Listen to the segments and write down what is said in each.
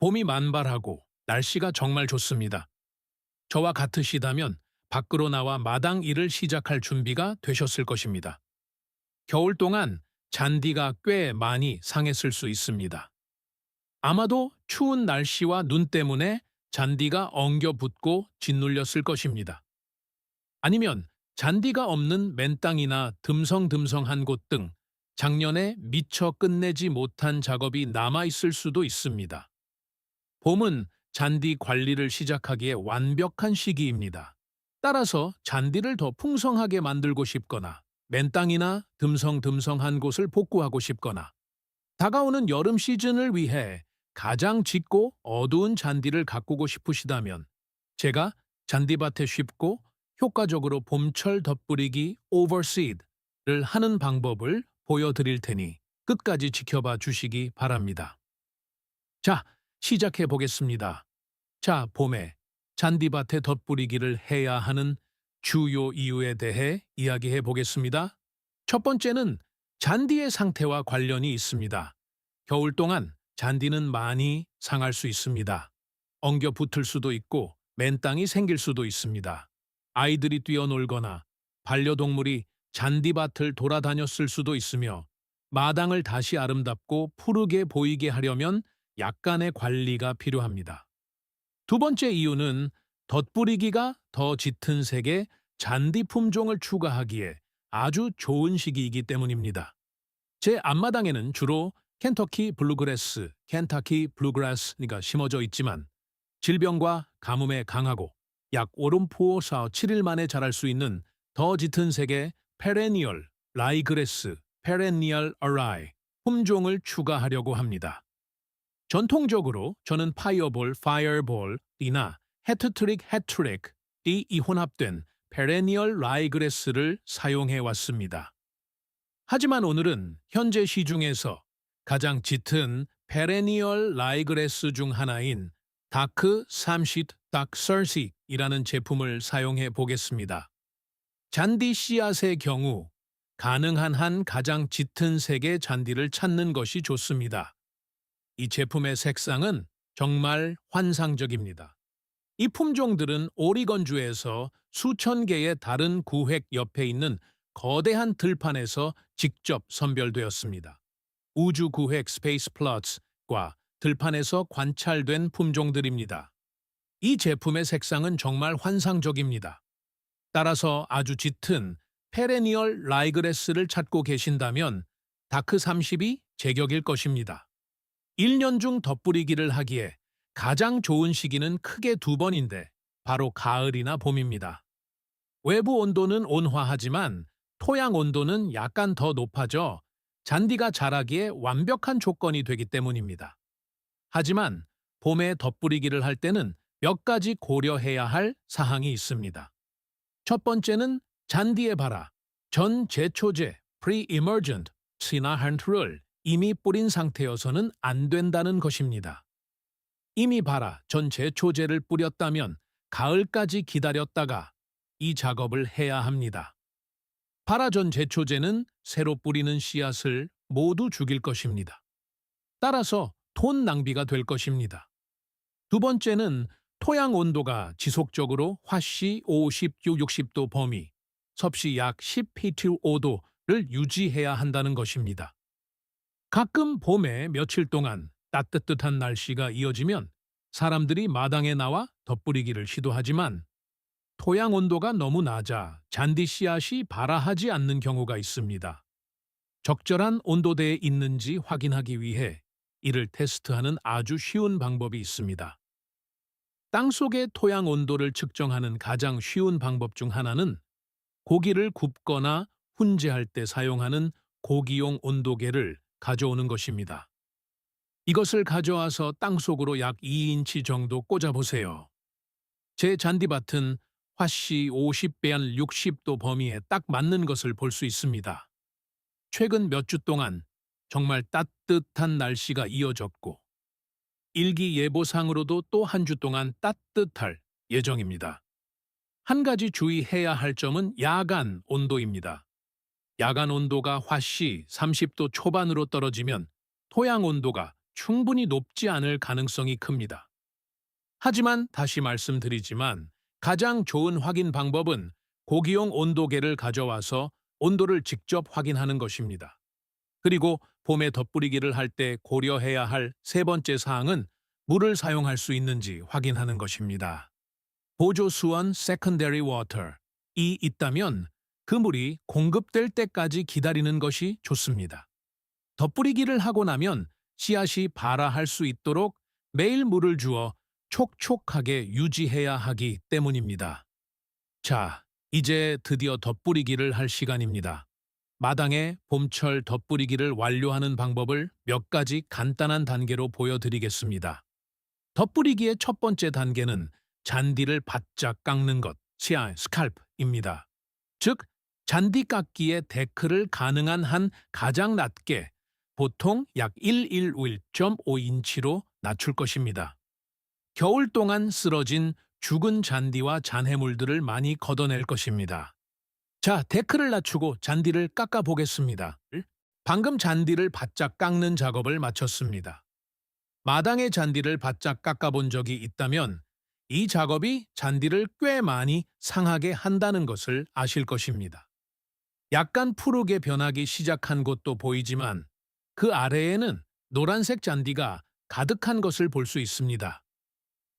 봄이 만발하고 날씨가 정말 좋습니다. 저와 같으시다면 밖으로 나와 마당 일을 시작할 준비가 되셨을 것입니다. 겨울 동안 잔디가 꽤 많이 상했을 수 있습니다. 아마도 추운 날씨와 눈 때문에 잔디가 엉겨 붙고 짓눌렸을 것입니다. 아니면 잔디가 없는 맨땅이나 듬성듬성한 곳 등 작년에 미처 끝내지 못한 작업이 남아있을 수도 있습니다. 봄은 잔디 관리를 시작하기에 완벽한 시기입니다. 따라서 잔디를 더 풍성하게 만들고 싶거나 맨땅이나 듬성듬성한 곳을 복구하고 싶거나 다가오는 여름 시즌을 위해 가장 짙고 어두운 잔디를 가꾸고 싶으시다면 제가 잔디밭에 쉽고 효과적으로 봄철 덧뿌리기 오버시드를 하는 방법을 보여드릴 테니 끝까지 지켜봐 주시기 바랍니다. 자, 시작해 보겠습니다. 자, 봄에 잔디밭에 덧뿌리기를 해야 하는 주요 이유에 대해 이야기해 보겠습니다. 첫 번째는 잔디의 상태와 관련이 있습니다. 겨울 동안 잔디는 많이 상할 수 있습니다. 엉겨 붙을 수도 있고 맨땅이 생길 수도 있습니다. 아이들이 뛰어놀거나 반려동물이 잔디밭을 돌아다녔을 수도 있으며 마당을 다시 아름답고 푸르게 보이게 하려면 약간의 관리가 필요합니다. 두 번째 이유는 덧뿌리기가 더 짙은 색의 잔디 품종을 추가하기에 아주 좋은 시기이기 때문입니다. 제 앞마당에는 주로 켄터키 블루그라스가 심어져 있지만 질병과 가뭄에 강하고 약 오름포사 7일 만에 자랄 수 있는 더 짙은 색의 페레니얼 라이그레스, 페레니얼 어라이 품종을 추가하려고 합니다. 전통적으로 저는 파이어볼이나 해트트릭이 혼합된 페레니얼 라이그레스를 사용해 왔습니다. 하지만 오늘은 현재 시중에서 가장 짙은 페레니얼 라이그레스 중 하나인 다크 삼시트 닥서시이라는 제품을 사용해 보겠습니다. 잔디 씨앗의 경우 가능한 한 가장 짙은 색의 잔디를 찾는 것이 좋습니다. 이 제품의 색상은 정말 환상적입니다. 이 품종들은 오리건주에서 수천 개의 다른 구획 옆에 있는 거대한 들판에서 직접 선별되었습니다. 우주 구획 스페이스 플러츠과 들판에서 관찰된 품종들입니다. 이 제품의 색상은 정말 환상적입니다. 따라서 아주 짙은 페레니얼 라이그레스를 찾고 계신다면 다크 30이 제격일 것입니다. 1년 중 덧뿌리기를 하기에 가장 좋은 시기는 크게 두 번인데 바로 가을이나 봄입니다. 외부 온도는 온화하지만 토양 온도는 약간 더 높아져 잔디가 자라기에 완벽한 조건이 되기 때문입니다. 하지만 봄에 덧뿌리기를 할 때는 몇 가지 고려해야 할 사항이 있습니다. 첫 번째는 잔디에 발아 전 제초제 pre-emergent 시나한트를 이미 뿌린 상태여서는 안 된다는 것입니다. 이미 발아 전 제초제를 뿌렸다면 가을까지 기다렸다가 이 작업을 해야 합니다. 발아 전 제초제는 새로 뿌리는 씨앗을 모두 죽일 것입니다. 따라서 돈 낭비가 될 것입니다. 두 번째는 토양 온도가 지속적으로 화씨 50-60도 범위, 섭씨 약 10PTO도를 유지해야 한다는 것입니다. 가끔 봄에 며칠 동안 따뜻한 날씨가 이어지면 사람들이 마당에 나와 덧뿌리기를 시도하지만 토양 온도가 너무 낮아 잔디 씨앗이 발아하지 않는 경우가 있습니다. 적절한 온도대에 있는지 확인하기 위해 이를 테스트하는 아주 쉬운 방법이 있습니다. 땅속의 토양 온도를 측정하는 가장 쉬운 방법 중 하나는 고기를 굽거나 훈제할 때 사용하는 고기용 온도계를 가져오는 것입니다. 이것을 가져와서 땅속으로 약 2인치 정도 꽂아보세요. 제 잔디밭은 화씨 50배한 60도 범위에 딱 맞는 것을 볼 수 있습니다. 최근 몇 주 동안 정말 따뜻한 날씨가 이어졌고 일기예보상으로도 또 한 주 동안 따뜻할 예정입니다. 한 가지 주의해야 할 점은 야간 온도입니다. 야간 온도가 화씨 30도 초반으로 떨어지면 토양 온도가 충분히 높지 않을 가능성이 큽니다. 하지만 다시 말씀드리지만 가장 좋은 확인 방법은 고기용 온도계를 가져와서 온도를 직접 확인하는 것입니다. 그리고 봄에 덧뿌리기를 할 때 고려해야 할 세 번째 사항은 물을 사용할 수 있는지 확인하는 것입니다. 보조 수원 secondary water이 있다면 그 물이 공급될 때까지 기다리는 것이 좋습니다. 덧뿌리기를 하고 나면 씨앗이 발아할 수 있도록 매일 물을 주어 촉촉하게 유지해야 하기 때문입니다. 자, 이제 드디어 덧뿌리기를 할 시간입니다. 마당에 봄철 덧뿌리기를 완료하는 방법을 몇 가지 간단한 단계로 보여드리겠습니다. 덧뿌리기의 첫 번째 단계는 잔디를 바짝 깎는 것, 스칼프입니다. 즉, 잔디 깎기의 데크를 가능한 한 가장 낮게 보통 약 115인치로 낮출 것입니다. 겨울 동안 쓰러진 죽은 잔디와 잔해물들을 많이 걷어낼 것입니다. 자, 데크를 낮추고 잔디를 깎아 보겠습니다. 방금 잔디를 바짝 깎는 작업을 마쳤습니다. 마당의 잔디를 바짝 깎아본 적이 있다면 이 작업이 잔디를 꽤 많이 상하게 한다는 것을 아실 것입니다. 약간 푸르게 변하기 시작한 곳도 보이지만 그 아래에는 노란색 잔디가 가득한 것을 볼 수 있습니다.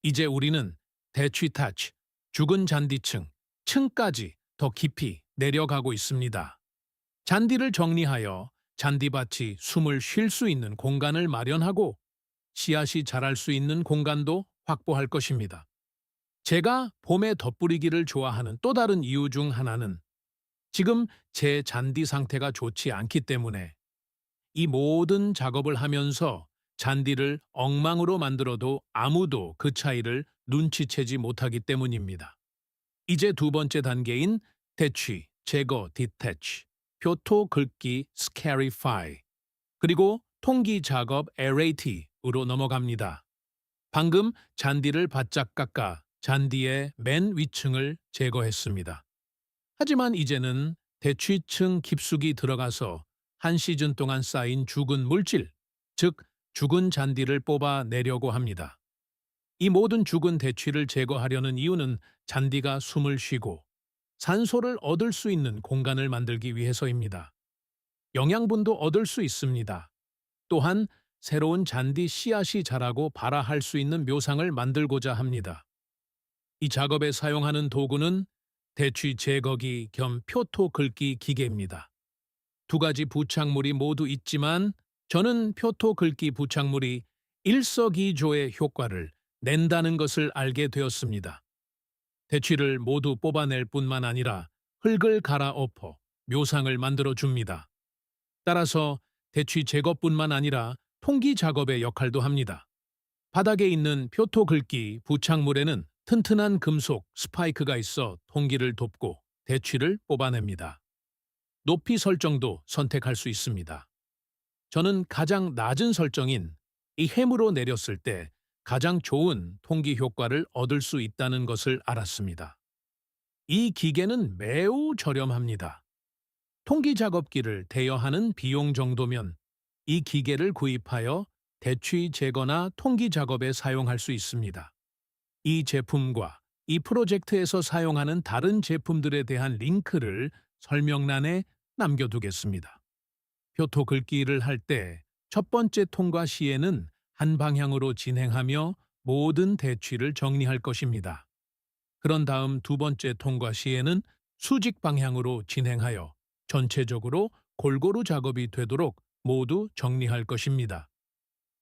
이제 우리는 대취 타치, 죽은 잔디층, 층까지 더 깊이 내려가고 있습니다. 잔디를 정리하여 잔디밭이 숨을 쉴 수 있는 공간을 마련하고 씨앗이 자랄 수 있는 공간도 확보할 것입니다. 제가 봄에 덧뿌리기를 좋아하는 또 다른 이유 중 하나는 지금 제 잔디 상태가 좋지 않기 때문에 이 모든 작업을 하면서 잔디를 엉망으로 만들어도 아무도 그 차이를 눈치채지 못하기 때문입니다. 이제 두 번째 단계인 대취, 제거, 디태치, 표토 긁기, 스캐리파이, 그리고 통기 작업, 에레이티로 넘어갑니다. 방금 잔디를 바짝 깎아 잔디의 맨 위층을 제거했습니다. 하지만 이제는 대취층 깊숙이 들어가서 한 시즌 동안 쌓인 죽은 물질, 즉 죽은 잔디를 뽑아내려고 합니다. 이 모든 죽은 대취를 제거하려는 이유는 잔디가 숨을 쉬고 산소를 얻을 수 있는 공간을 만들기 위해서입니다. 영양분도 얻을 수 있습니다. 또한 새로운 잔디 씨앗이 자라고 발아할 수 있는 묘상을 만들고자 합니다. 이 작업에 사용하는 도구는 대취 제거기 겸 표토 긁기 기계입니다. 두 가지 부착물이 모두 있지만 저는 표토 긁기 부착물이 일석이조의 효과를 낸다는 것을 알게 되었습니다. 대취를 모두 뽑아낼 뿐만 아니라 흙을 갈아엎어 묘상을 만들어 줍니다. 따라서 대취 제거뿐만 아니라 통기 작업의 역할도 합니다. 바닥에 있는 표토 긁기 부착물에는 튼튼한 금속 스파이크가 있어 통기를 돕고 대취를 뽑아냅니다. 높이 설정도 선택할 수 있습니다. 저는 가장 낮은 설정인 이 햄으로 내렸을 때 가장 좋은 통기 효과를 얻을 수 있다는 것을 알았습니다. 이 기계는 매우 저렴합니다. 통기 작업기를 대여하는 비용 정도면 이 기계를 구입하여 대취 제거나 통기 작업에 사용할 수 있습니다. 이 제품과 이 프로젝트에서 사용하는 다른 제품들에 대한 링크를 설명란에 남겨두겠습니다. 표토 긁기를 할 때 첫 번째 통과 시에는 한 방향으로 진행하며 모든 대취를 정리할 것입니다. 그런 다음 두 번째 통과 시에는 수직 방향으로 진행하여 전체적으로 골고루 작업이 되도록 모두 정리할 것입니다.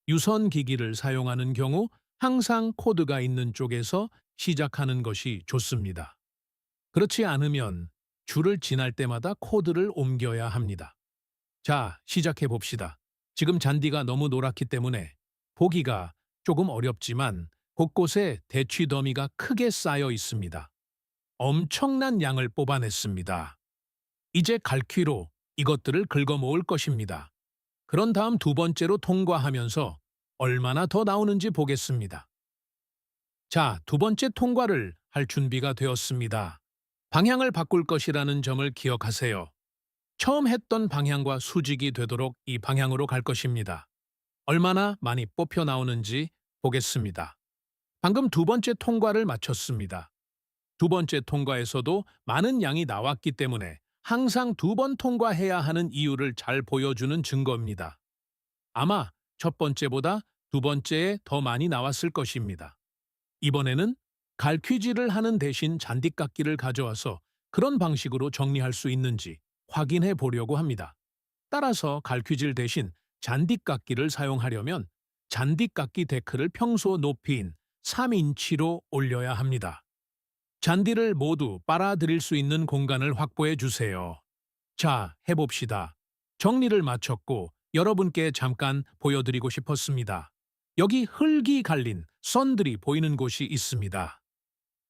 유선 기기를 사용하는 경우 항상 코드가 있는 쪽에서 시작하는 것이 좋습니다. 그렇지 않으면 줄을 지날 때마다 코드를 옮겨야 합니다. 자, 시작해 봅시다. 지금 잔디가 너무 노랗기 때문에 보기가 조금 어렵지만 곳곳에 대취 더미가 크게 쌓여 있습니다. 엄청난 양을 뽑아냈습니다. 이제 갈퀴로 이것들을 긁어 모을 것입니다. 그런 다음 두 번째로 통과하면서 얼마나 더 나오는지 보겠습니다. 자, 두 번째 통과를 할 준비가 되었습니다. 방향을 바꿀 것이라는 점을 기억하세요. 처음 했던 방향과 수직이 되도록 이 방향으로 갈 것입니다. 얼마나 많이 뽑혀 나오는지 보겠습니다. 방금 두 번째 통과를 마쳤습니다. 두 번째 통과에서도 많은 양이 나왔기 때문에 항상 두 번 통과해야 하는 이유를 잘 보여주는 증거입니다. 아마 첫 번째보다 두 번째에 더 많이 나왔을 것입니다. 이번에는 갈퀴질을 하는 대신 잔디깎기를 가져와서 그런 방식으로 정리할 수 있는지 확인해 보려고 합니다. 따라서 갈퀴질 대신 잔디깎기를 사용하려면 잔디깎기 데크를 평소 높이인 3인치로 올려야 합니다. 잔디를 모두 빨아들일 수 있는 공간을 확보해 주세요. 자, 해봅시다. 정리를 마쳤고 여러분께 잠깐 보여드리고 싶었습니다. 여기 흙이 갈린 선들이 보이는 곳이 있습니다.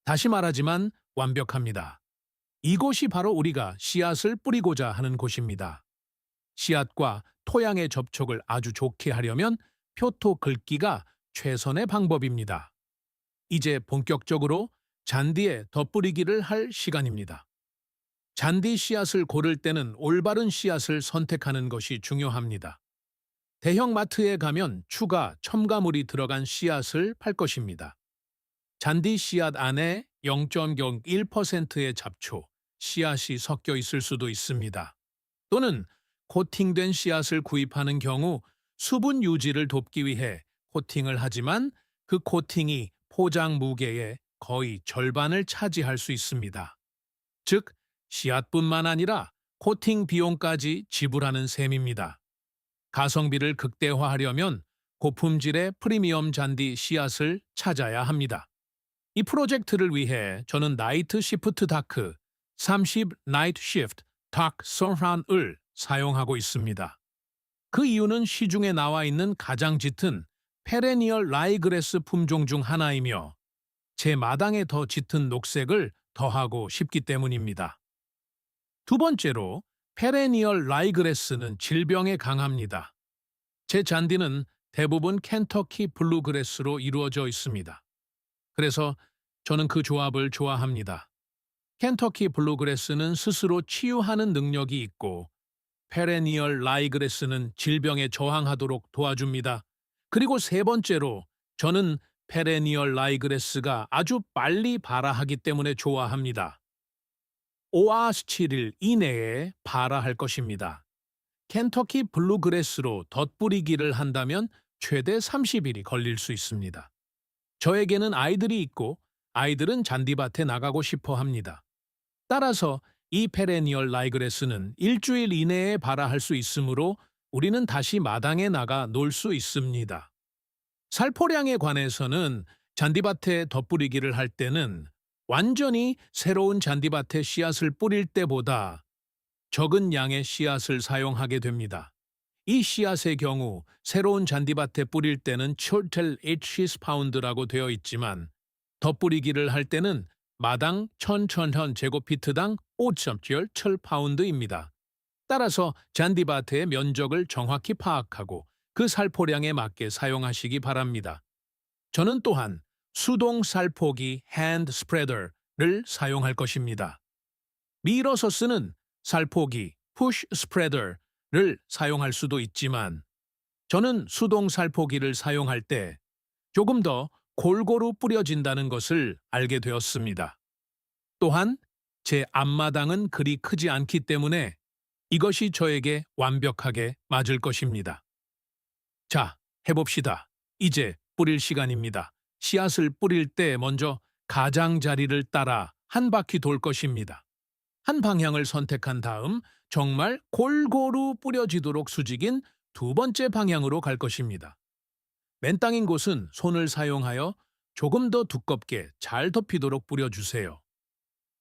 다시 말하지만 완벽합니다. 이곳이 바로 우리가 씨앗을 뿌리고자 하는 곳입니다. 씨앗과 토양의 접촉을 아주 좋게 하려면 표토 긁기가 최선의 방법입니다. 이제 본격적으로 잔디에 덧뿌리기를 할 시간입니다. 잔디 씨앗을 고를 때는 올바른 씨앗을 선택하는 것이 중요합니다. 대형 마트에 가면 추가 첨가물이 들어간 씨앗을 팔 것입니다. 잔디 씨앗 안에 0.01%의 잡초, 씨앗이 섞여 있을 수도 있습니다. 또는 코팅된 씨앗을 구입하는 경우 수분 유지를 돕기 위해 코팅을 하지만 그 코팅이 포장 무게의 거의 절반을 차지할 수 있습니다. 즉, 씨앗뿐만 아니라 코팅 비용까지 지불하는 셈입니다. 가성비를 극대화하려면 고품질의 프리미엄 잔디 씨앗을 찾아야 합니다. 이 프로젝트를 위해 저는 나이트 시프트 다크 30 나이트 시프트 다크 서한을 사용하고 있습니다. 그 이유는 시중에 나와 있는 가장 짙은 페레니얼 라이그래스 품종 중 하나이며 제 마당에 더 짙은 녹색을 더하고 싶기 때문입니다. 두 번째로, 페레니얼 라이그래스는 질병에 강합니다. 제 잔디는 대부분 켄터키 블루그래스로 이루어져 있습니다. 그래서 저는 그 조합을 좋아합니다. 켄터키 블루그래스는 스스로 치유하는 능력이 있고 페레니얼 라이그래스는 질병에 저항하도록 도와줍니다. 그리고 세 번째로, 저는 페레니얼 라이그래스가 아주 빨리 발화하기 때문에 좋아합니다. 5와 7일 이내에 발화할 것입니다. 켄터키 블루그래스로 덧뿌리기를 한다면 최대 30일이 걸릴 수 있습니다. 저에게는 아이들이 있고 아이들은 잔디밭에 나가고 싶어 합니다. 따라서 이 페레니얼 라이그래스는 일주일 이내에 발화할 수 있으므로 우리는 다시 마당에 나가 놀 수 있습니다. 살포량에 관해서는 잔디밭에 덧뿌리기를 할 때는 완전히 새로운 잔디밭에 씨앗을 뿌릴 때보다 적은 양의 씨앗을 사용하게 됩니다. 이 씨앗의 경우 새로운 잔디밭에 뿌릴 때는 7,800파운드라고 되어 있지만 덧뿌리기를 할 때는 마당 1,000 제곱피트당 5.7파운드입니다. 따라서 잔디밭의 면적을 정확히 파악하고 그 살포량에 맞게 사용하시기 바랍니다. 저는 또한 수동 살포기 핸드 스프레더를 사용할 것입니다. 밀어서 쓰는 살포기 푸시 스프레더를 사용할 수도 있지만 저는 수동 살포기를 사용할 때 조금 더 골고루 뿌려진다는 것을 알게 되었습니다. 또한 제 앞마당은 그리 크지 않기 때문에 이것이 저에게 완벽하게 맞을 것입니다. 자, 해봅시다. 이제 뿌릴 시간입니다. 씨앗을 뿌릴 때 먼저 가장자리를 따라 한 바퀴 돌 것입니다. 한 방향을 선택한 다음 정말 골고루 뿌려지도록 수직인 두 번째 방향으로 갈 것입니다. 맨땅인 곳은 손을 사용하여 조금 더 두껍게 잘 덮이도록 뿌려주세요.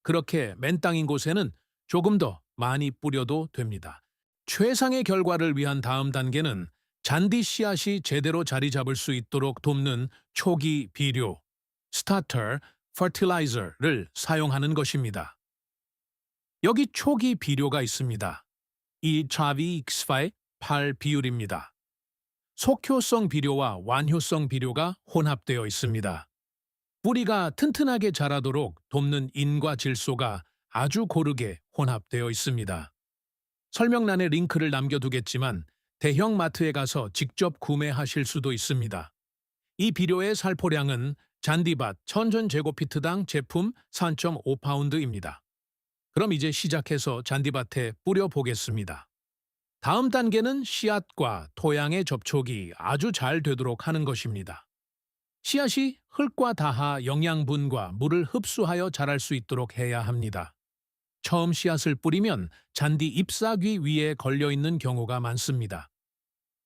그렇게 맨땅인 곳에는 조금 더 많이 뿌려도 됩니다. 최상의 결과를 위한 다음 단계는 잔디 씨앗이 제대로 자리 잡을 수 있도록 돕는 초기 비료, 스타터 퍼틸라이저를 사용하는 것입니다. 여기 초기 비료가 있습니다. 이 트라비익스파의 8 비율입니다. 속효성 비료와 완효성 비료가 혼합되어 있습니다. 뿌리가 튼튼하게 자라도록 돕는 인과 질소가 아주 고르게 혼합되어 있습니다. 설명란에 링크를 남겨두겠지만 대형 마트에 가서 직접 구매하실 수도 있습니다. 이 비료의 살포량은 잔디밭 1000제곱피트당 제품 3.5파운드입니다. 그럼 이제 시작해서 잔디밭에 뿌려보겠습니다. 다음 단계는 씨앗과 토양의 접촉이 아주 잘 되도록 하는 것입니다. 씨앗이 흙과 닿아 영양분과 물을 흡수하여 자랄 수 있도록 해야 합니다. 처음 씨앗을 뿌리면 잔디 잎사귀 위에 걸려있는 경우가 많습니다.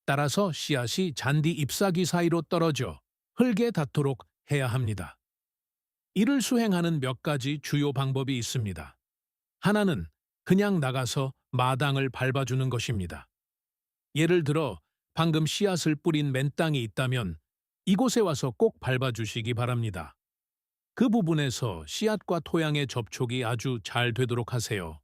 따라서 씨앗이 잔디 잎사귀 사이로 떨어져 흙에 닿도록 해야 합니다. 이를 수행하는 몇 가지 주요 방법이 있습니다. 하나는 그냥 나가서 마당을 밟아주는 것입니다. 예를 들어 방금 씨앗을 뿌린 맨 땅이 있다면 이곳에 와서 꼭 밟아주시기 바랍니다. 그 부분에서 씨앗과 토양의 접촉이 아주 잘 되도록 하세요.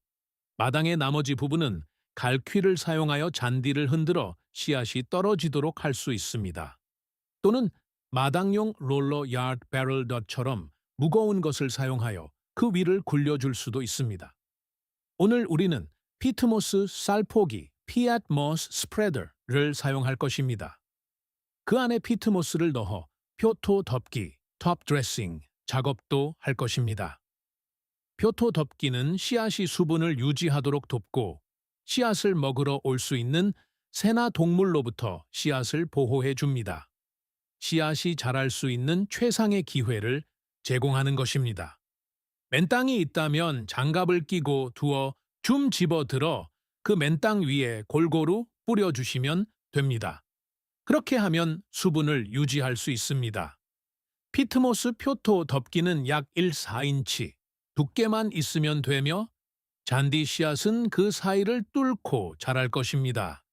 마당의 나머지 부분은 갈퀴를 사용하여 잔디를 흔들어 씨앗이 떨어지도록 할 수 있습니다. 또는 마당용 롤러 야드 배럴 덧처럼 무거운 것을 사용하여 그 위를 굴려줄 수도 있습니다. 오늘 우리는 피트모스 쌀포기 피앗 모스 스프레더를 사용할 것입니다. 그 안에 피트모스를 넣어 표토 덮기, 톱 드레싱 작업도 할 것입니다. 표토 덮기는 씨앗이 수분을 유지하도록 돕고 씨앗을 먹으러 올 수 있는 새나 동물로부터 씨앗을 보호해 줍니다. 씨앗이 자랄 수 있는 최상의 기회를 제공하는 것입니다. 맨 땅이 있다면 장갑을 끼고 두어 줌 집어들어 그 맨 땅 위에 골고루 뿌려주시면 됩니다. 그렇게 하면 수분을 유지할 수 있습니다. 피트모스 표토 덮기는 약 1~4인치 두께만 있으면 되며 잔디 씨앗은 그 사이를 뚫고 자랄 것입니다.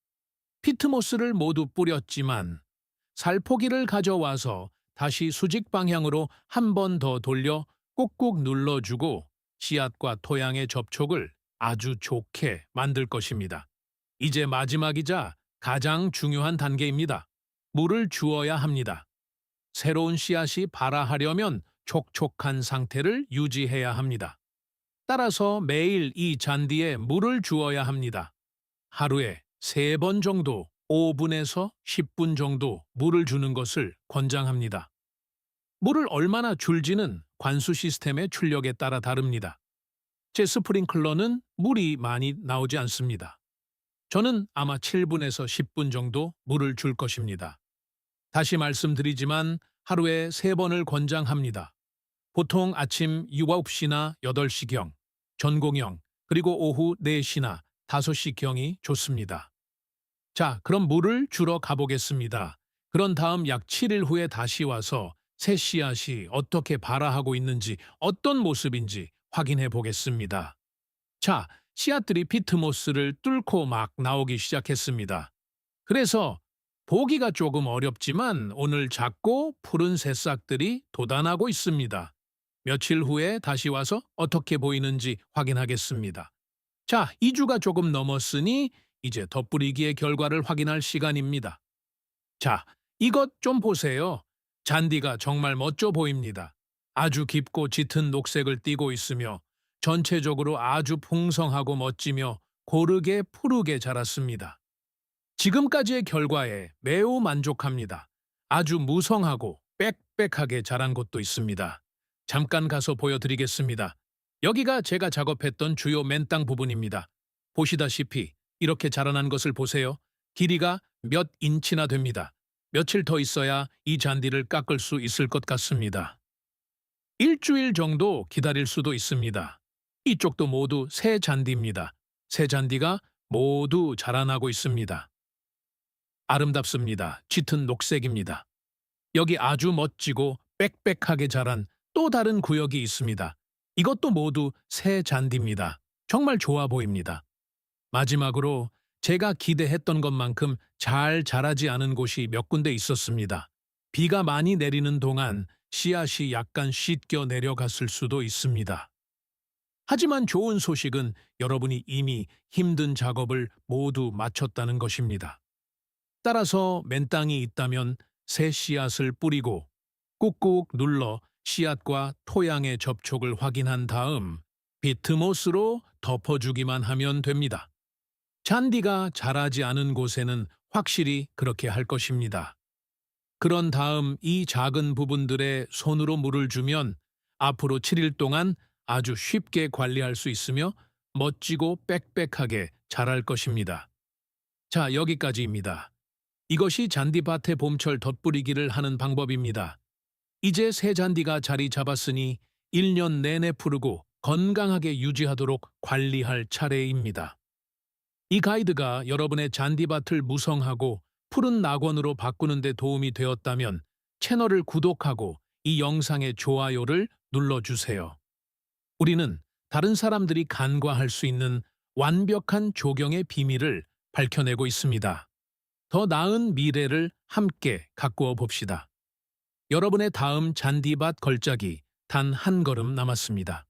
피트모스를 모두 뿌렸지만 살포기를 가져와서 다시 수직 방향으로 한 번 더 돌려 꾹꾹 눌러주고 씨앗과 토양의 접촉을 아주 좋게 만들 것입니다. 이제 마지막이자 가장 중요한 단계입니다. 물을 주어야 합니다. 새로운 씨앗이 발아하려면 촉촉한 상태를 유지해야 합니다. 따라서 매일 이 잔디에 물을 주어야 합니다. 하루에 3번 정도 5분에서 10분 정도 물을 주는 것을 권장합니다. 물을 얼마나 줄지는 관수 시스템의 출력에 따라 다릅니다. 제 스프링클러는 물이 많이 나오지 않습니다. 저는 아마 7분에서 10분 정도 물을 줄 것입니다. 다시 말씀드리지만 하루에 3번을 권장합니다. 보통 아침 9시나 8시경, 전공형, 그리고 오후 4시나 5시경이 좋습니다. 자, 그럼 물을 주러 가보겠습니다. 그런 다음 약 7일 후에 다시 와서 새 씨앗이 어떻게 발아하고 있는지 어떤 모습인지 확인해 보겠습니다. 자, 씨앗들이 피트모스를 뚫고 막 나오기 시작했습니다. 그래서 보기가 조금 어렵지만 오늘 작고 푸른 새싹들이 돋아나고 있습니다. 며칠 후에 다시 와서 어떻게 보이는지 확인하겠습니다. 자, 2주가 조금 넘었으니 이제 덧뿌리기의 결과를 확인할 시간입니다. 자, 이것 좀 보세요. 잔디가 정말 멋져 보입니다. 아주 깊고 짙은 녹색을 띠고 있으며 전체적으로 아주 풍성하고 멋지며 고르게 푸르게 자랐습니다. 지금까지의 결과에 매우 만족합니다. 아주 무성하고 빽빽하게 자란 곳도 있습니다. 잠깐 가서 보여드리겠습니다. 여기가 제가 작업했던 주요 맨땅 부분입니다. 보시다시피 이렇게 자라난 것을 보세요. 길이가 몇 인치나 됩니다. 며칠 더 있어야 이 잔디를 깎을 수 있을 것 같습니다. 일주일 정도 기다릴 수도 있습니다. 이쪽도 모두 새 잔디입니다. 새 잔디가 모두 자라나고 있습니다. 아름답습니다. 짙은 녹색입니다. 여기 아주 멋지고 빽빽하게 자란 또 다른 구역이 있습니다. 이것도 모두 새 잔디입니다. 정말 좋아 보입니다. 마지막으로 제가 기대했던 것만큼 잘 자라지 않은 곳이 몇 군데 있었습니다. 비가 많이 내리는 동안 씨앗이 약간 씻겨 내려갔을 수도 있습니다. 하지만 좋은 소식은 여러분이 이미 힘든 작업을 모두 마쳤다는 것입니다. 따라서 맨 땅이 있다면 새 씨앗을 뿌리고 꾹꾹 눌러 씨앗과 토양의 접촉을 확인한 다음 비트모스로 덮어주기만 하면 됩니다. 잔디가 자라지 않은 곳에는 확실히 그렇게 할 것입니다. 그런 다음 이 작은 부분들에 손으로 물을 주면 앞으로 7일 동안 아주 쉽게 관리할 수 있으며 멋지고 빽빽하게 자랄 것입니다. 자, 여기까지입니다. 이것이 잔디밭에 봄철 덧뿌리기를 하는 방법입니다. 이제 새 잔디가 자리 잡았으니 1년 내내 푸르고 건강하게 유지하도록 관리할 차례입니다. 이 가이드가 여러분의 잔디밭을 무성하고 푸른 낙원으로 바꾸는 데 도움이 되었다면 채널을 구독하고 이 영상의 좋아요를 눌러주세요. 우리는 다른 사람들이 간과할 수 있는 완벽한 조경의 비밀을 밝혀내고 있습니다. 더 나은 미래를 함께 가꾸어 봅시다. 여러분의 다음 잔디밭 걸작이 단 한 걸음 남았습니다.